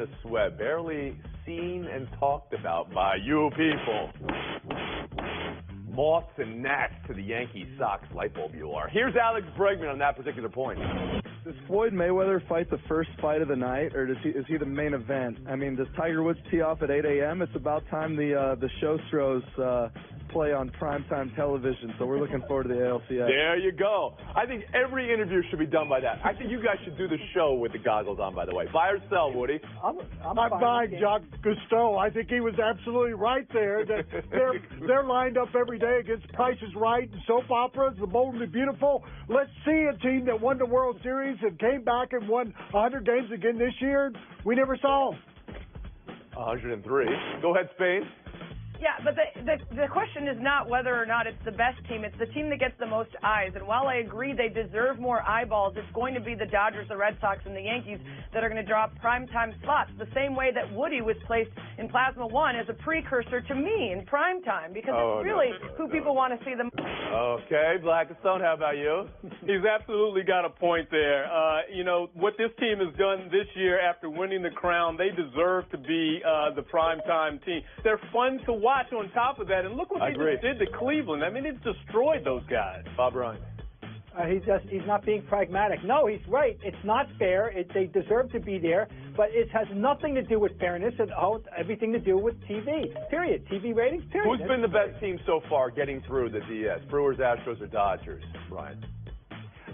the sweat, barely seen and talked about by you people. Moths and gnats to the Yankee Sox light bulb you are. Here's Alex Bregman on that particular point. Does Floyd Mayweather fight the first fight of the night, or is he the main event? I mean, does Tiger Woods tee off at 8 a.m.? It's about time the show stros play on primetime television, so we're looking forward to the ALCS. There you go. I think every interview should be done by that. I think you guys should do the show with the goggles on, by the way. Buy or sell, Woody? I'm buying Jacques Cousteau. I think he was absolutely right there. They're lined up every day against Price is Right and soap operas, The Bold and the Beautiful. Let's see a team that won the World Series and came back and won 100 games again this year. We never saw them. 103. Go ahead, Spain. Yeah, but the question is not whether or not it's the best team. It's the team that gets the most eyes. And while I agree they deserve more eyeballs, it's going to be the Dodgers, the Red Sox, and the Yankees that are going to draw primetime slots, the same way that Woody was placed in Plasma One as a precursor to me in primetime, because it's really who people want to see them. Okay, Blackstone, how about you? He's absolutely got a point there. You know, what this team has done this year after winning the crown, they deserve to be the primetime team. They're fun to watch on top of that, and look what they just did to Cleveland. I mean, it's destroyed those guys. Bob Ryan. He's not being pragmatic. No, he's right. It's not fair. They deserve to be there, but it has nothing to do with fairness and everything to do with TV. Period. TV ratings. Period. Who's been the best team so far getting through the DS? Brewers, Astros, or Dodgers? Ryan.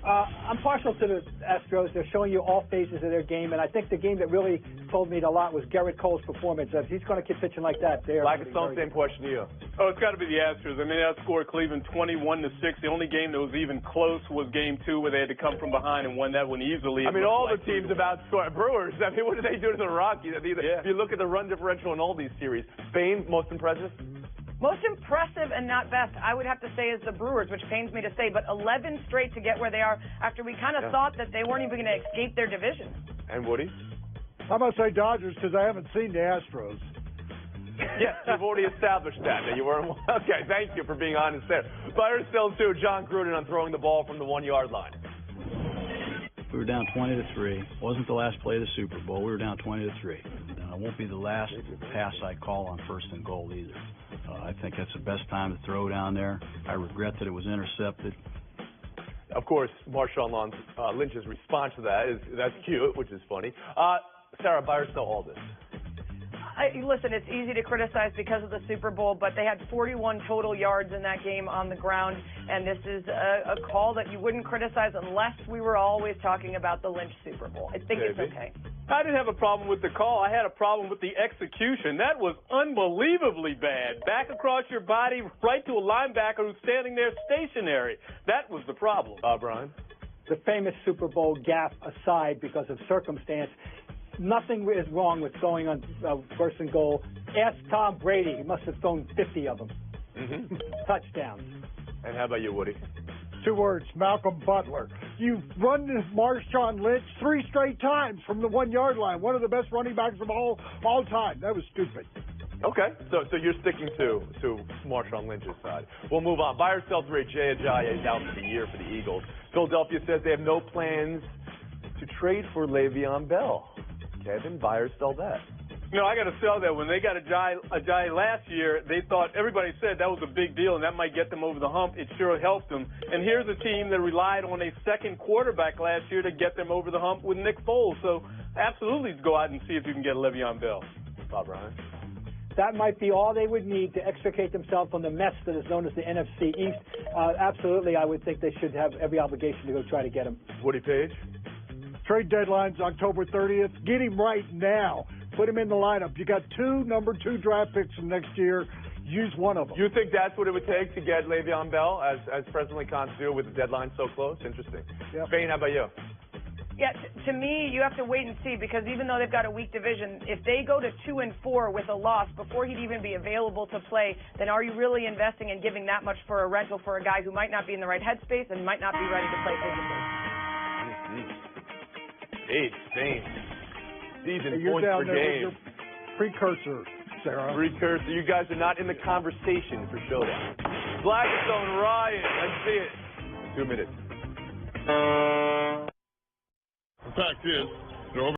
I'm partial to the Astros. They're showing you all phases of their game, and I think the game that really told me a lot was Garrett Cole's performance. If he's going to keep pitching like that, they're Blackstone, same question to you. Oh, it's got to be the Astros. I mean, they outscored Cleveland 21-6. The only game that was even close was Game 2, where they had to come from behind and won that one easily. I mean, all the teams have outscored Brewers. I mean, what did they do to the Rockies? If you look at the run differential in all these series, Spain, most impressive? Most impressive and not best, I would have to say, is the Brewers, which pains me to say, but 11 straight to get where they are after we kind of thought that they weren't even going to escape their division. And Woody? I'm going to say Dodgers because I haven't seen the Astros. Yes, you've already established that you weren't. Okay, thank you for being honest there. Buy or sell, too, John Gruden on throwing the ball from the 1-yard line. We were down 20-3. Wasn't the last play of the Super Bowl. We were down 20-3. It won't be the last pass I call on 1st and goal either. I think that's the best time to throw down there. I regret that it was intercepted. Of course, Marshawn Lynch's response to that that's cute, which is funny. Sarah, buy or sell all this? Listen, it's easy to criticize because of the Super Bowl, but they had 41 total yards in that game on the ground, and this is a call that you wouldn't criticize unless we were always talking about the Lynch Super Bowl. I think it's okay. I didn't have a problem with the call. I had a problem with the execution. That was unbelievably bad. Back across your body, right to a linebacker who's standing there stationary. That was the problem. Brian? The famous Super Bowl gaffe aside because of circumstance, nothing is wrong with going on 1st and goal. Ask Tom Brady. He must have thrown 50 of them. Touchdowns. And how about you, Woody? 2 words, Malcolm Butler. You've run this Marshawn Lynch 3 straight times from the 1-yard line. One of the best running backs of all time. That was stupid. Okay, so you're sticking to Marshawn Lynch's side. We'll move on. Buy or sell 3, Jay Ajayi is out for the year for the Eagles. Philadelphia says they have no plans to trade for Le'Veon Bell. Kevin, buy or sell that? No, I got to sell that. When they got Ajayi last year, they thought, everybody said that was a big deal and that might get them over the hump. It sure helped them. And here's a team that relied on a second quarterback last year to get them over the hump with Nick Foles. So absolutely go out and see if you can get Le'Veon Bell. Bob Ryan? That might be all they would need to extricate themselves from the mess that is known as the NFC East. Absolutely, I would think they should have every obligation to go try to get him. Woody Page? Trade deadline's October 30th. Get him right now. Put him in the lineup. You got 2 number 2 draft picks from next year. Use one of them. You think that's what it would take to get Le'Veon Bell, as President Khan's do with the deadline so close? Interesting. Yep. Spain, how about you? Yeah, to me, you have to wait and see because even though they've got a weak division, if they go to 2-4 with a loss before he'd even be available to play, then are you really investing and giving that much for a rental for a guy who might not be in the right headspace and might not be ready to play physically? Spain. Season You're points down per there game. with your precursor, Sarah. Precursor. You guys are not in the conversation for Showdown. Blackstone, Ryan. Let's see it. 2 minutes. The fact is, they're over.